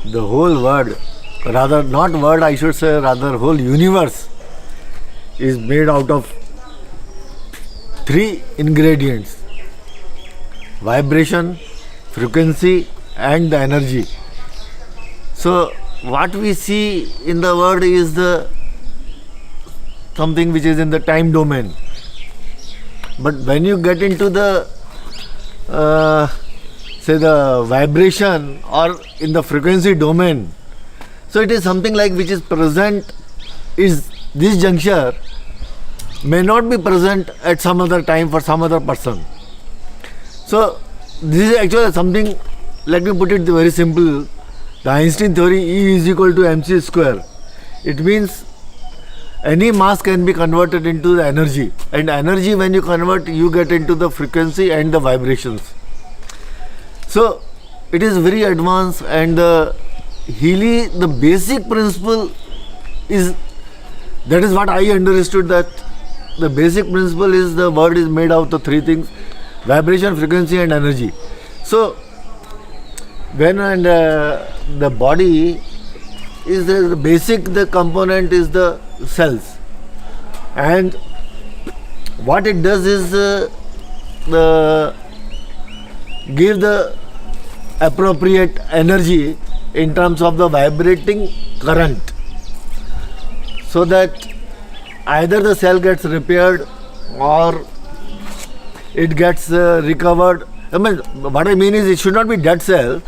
the whole world, rather not world, I should say, rather whole universe is made out of three ingredients: vibration, frequency, and the energy. So what we see in the world is the something which is in the time domain. But when you get into the say the vibration or in the frequency domain, so it is something like which is present, is this juncture may not be present at some other time for some other person. So this is actually something, let me put it very simple. The Einstein theory, E is equal to mc square. It means any mass can be converted into the energy, and energy, when you convert, you get into the frequency and the vibrations. So it is very advanced, and the Healy, the basic principle is, that is what I understood, that the basic principle is the world is made out of three things: vibration, frequency, and energy. So when the body is the basic, the component is the cells, and what it does is give the appropriate energy in terms of the vibrating current, so that either the cell gets repaired or it gets recovered. I mean, what I mean is, it should not be dead cell.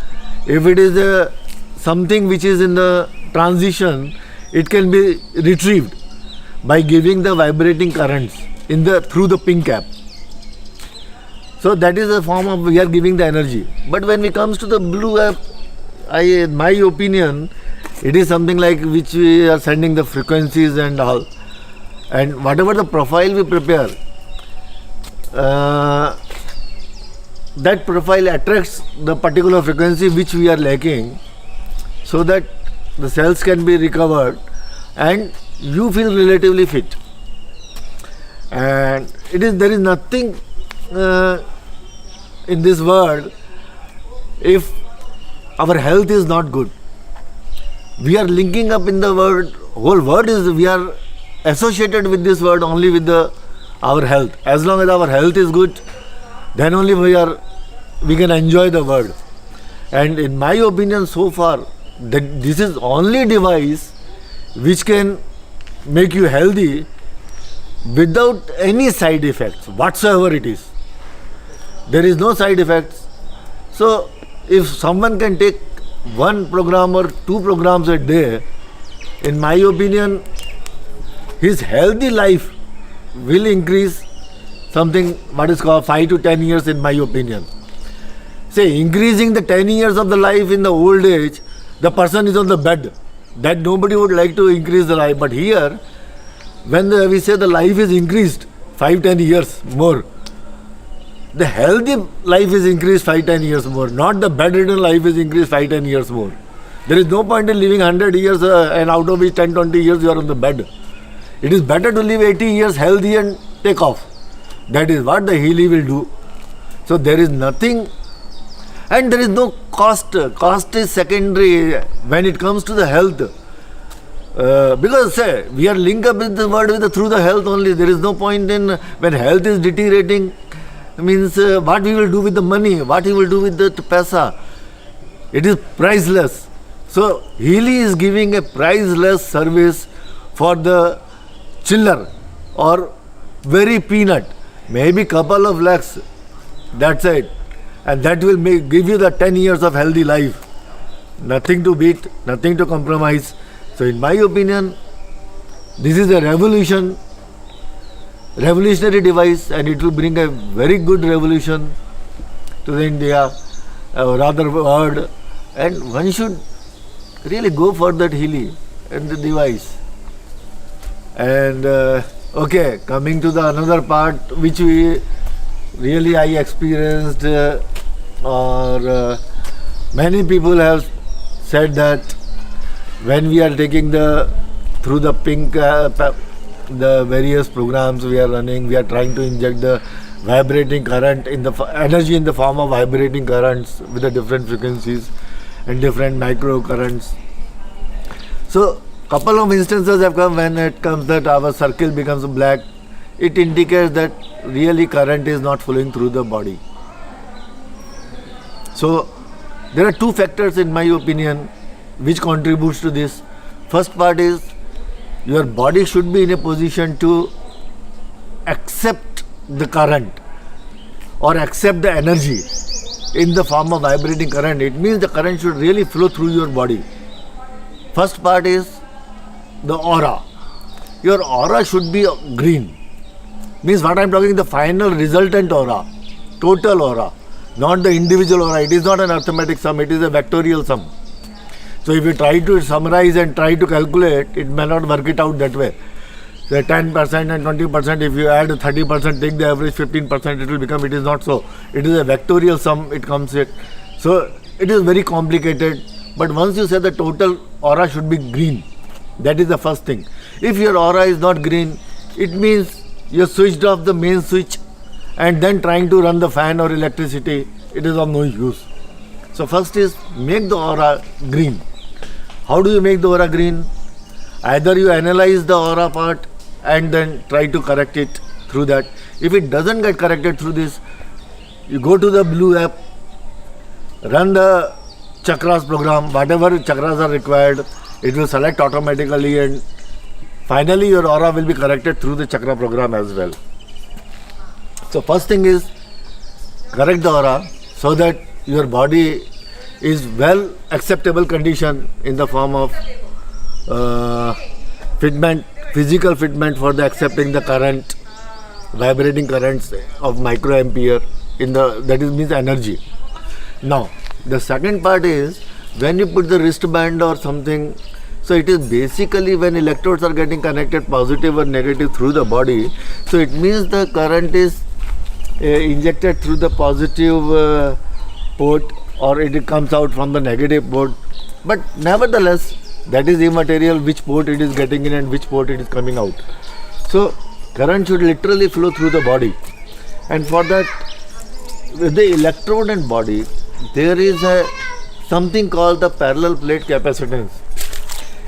If it is something which is in the transition, it can be retrieved by giving the vibrating currents in the through the pink cap. So that is a form of, we are giving the energy. But when it comes to the blue app, in my opinion, it is something like which we are sending the frequencies and all, and whatever the profile we prepare, that profile attracts the particular frequency which we are lacking, so that the cells can be recovered and you feel relatively fit. And there is nothing in this world, if our health is not good, we are linking up in the world, whole world is, we are associated with this world only with our health. As long as our health is good, then only we can enjoy the world. And in my opinion, so far, that this is only device which can make you healthy without any side effects whatsoever it is. There is no side effects. So if someone can take one program or two programs a day, in my opinion, his healthy life will increase something what is called 5 to 10 years, in my opinion. Say, increasing the 10 years of the life in the old age, the person is on the bed. That nobody would like to increase the life. But here, when we say the life is increased 5-10 years more, the healthy life is increased 5-10 years more, not the bedridden life is increased 5-10 years more. There is no point in living 100 years and out of which 10-20 years you are on the bed. It is better to live 80 years healthy and take off. That is what the Healy will do. So there is nothing, and there is no cost. Cost is secondary when it comes to the health. Because say, we are linked up with the world through the health only. There is no point in, when health is deteriorating, means what we will do with the money, what we will do with the paisa. It is priceless. So Healy is giving a priceless service for the chiller or very peanut, maybe couple of lakhs, that's it. And that will give you the 10 years of healthy life. Nothing to beat, nothing to compromise. So in my opinion, this is a revolutionary device, and it will bring a very good revolution to the India, rather world, and one should really go for that Healy and the device. And okay, coming to the another part which I experienced, or many people have said that when we are taking through the pink, the various programs we are running, we are trying to inject the vibrating current in the energy in the form of vibrating currents with the different frequencies, and different micro currents. So couple of instances have come when it comes that our circle becomes black. It indicates that really current is not flowing through the body. So there are two factors in my opinion which contributes to this. First part is your body should be in a position to accept the current or accept the energy in the form of vibrating current. It means the current should really flow through your body. First part is the aura. Your aura should be green. Means what I am talking, the final resultant aura, total aura, not the individual aura. It is not an arithmetic sum, it is a vectorial sum. So if you try to summarize and try to calculate, it may not work it out that way. So 10% and 20%, if you add 30%, take the average 15%, it will become, it is not so. It is a vectorial sum, it comes it. So it is very complicated. But once you say the total aura should be green, that is the first thing. If your aura is not green, it means you switched off the main switch and then trying to run the fan or electricity, it is of no use. So first is make the aura green. How do you make the aura green? Either you analyze the aura part and then try to correct it through that. If it doesn't get corrected through this, you go to the blue app, run the chakras program, whatever chakras are required, it will select automatically and finally your aura will be corrected through the chakra program as well. So first thing is correct the aura so that your body is well acceptable condition in the form of fitment, physical fitment for the accepting the current, vibrating currents of microampere in the, that is means energy. Now the second part is when you put the wristband or something, so it is basically when electrodes are getting connected positive or negative through the body, so it means the current is injected through the positive port or it comes out from the negative port, but nevertheless that is immaterial which port it is getting in and which port it is coming out. So current should literally flow through the body, and for that with the electrode and body there is something called the parallel plate capacitance.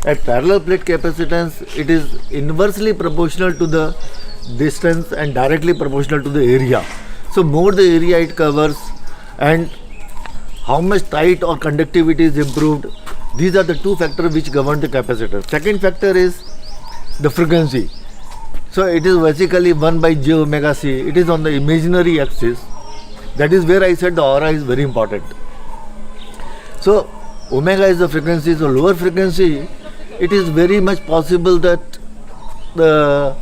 At parallel plate capacitance, it is inversely proportional to the distance and directly proportional to the area. So more the area it covers and how much tight or conductivity is improved, these are the two factors which govern the capacitor. Second factor is the frequency. So it is basically 1 by j omega c. It is on the imaginary axis. That is where I said the aura is very important. So omega is the frequency. So lower frequency, it is very much possible that the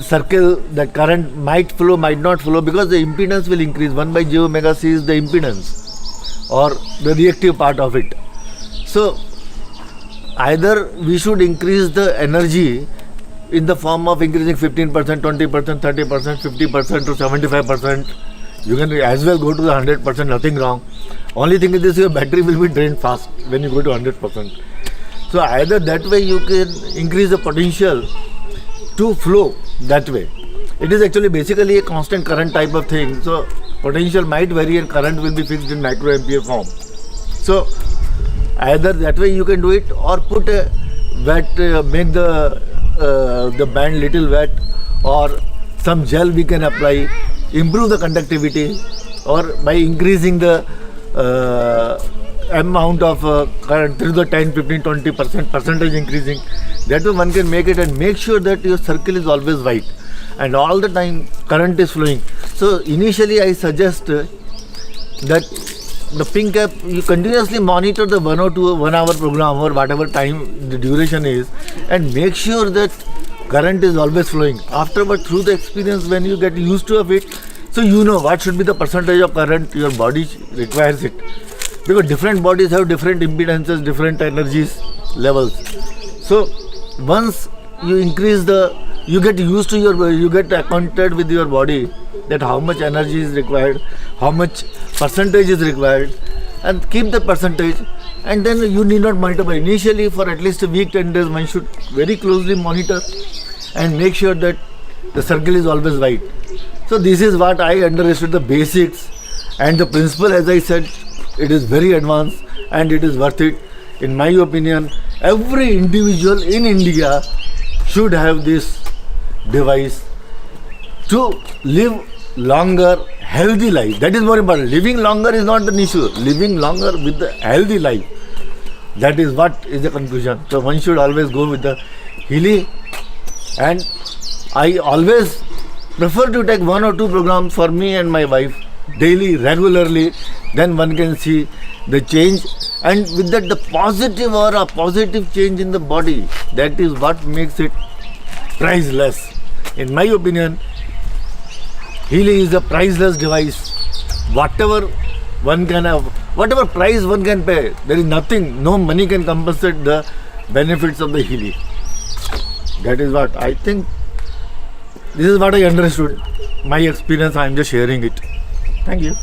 circle, the current might flow, might not flow, because the impedance will increase. 1 by j omega c is the impedance or the reactive part of it. So either we should increase the energy in the form of increasing 15%, 20%, 30%, 50% to 75%. You can as well go to the 100%, nothing wrong. Only thing is this, your battery will be drained fast when you go to 100%. So either that way you can increase the potential to flow that way. It is actually basically a constant current type of thing. So potential might vary and current will be fixed in microampere form. So either that way you can do it, or put a wet, make the band little wet, or some gel we can apply, improve the conductivity, or by increasing the amount of current through the 10, 15, 20% percentage increasing. That way one can make it, and make sure that your circle is always white and all the time current is flowing. So initially I suggest that the pink app, you continuously monitor the 1 or 2 1 hour program or whatever time the duration is, and make sure that current is always flowing. Afterward, through the experience, when you get used to of it, so you know what should be the percentage of current your body requires it, because different bodies have different impedances, different energies levels. So once you increase you get used to you get acquainted with your body, that how much energy is required, how much percentage is required, and keep the percentage, and then you need not monitor. But initially for at least a week, 10 days, one should very closely monitor and make sure that the circle is always white. So this is what I understood, the basics and the principle, as I said, it is very advanced and it is worth it. In my opinion, every individual in India should have this device to live longer, healthy life. That is more important. Living longer is not an issue. Living longer with the healthy life. That is what is the conclusion. So one should always go with the Healy, and I always prefer to take 1 or 2 programs for me and my wife daily, regularly. Then one can see the change, and with that the positive or a positive change in the body. That is what makes it priceless. In my opinion, Healy is a priceless device. Whatever one can have, whatever price one can pay, there is nothing, no money can compensate the benefits of the Healy. That is what I think. This is what I understood. My experience, I am just sharing it. Thank you.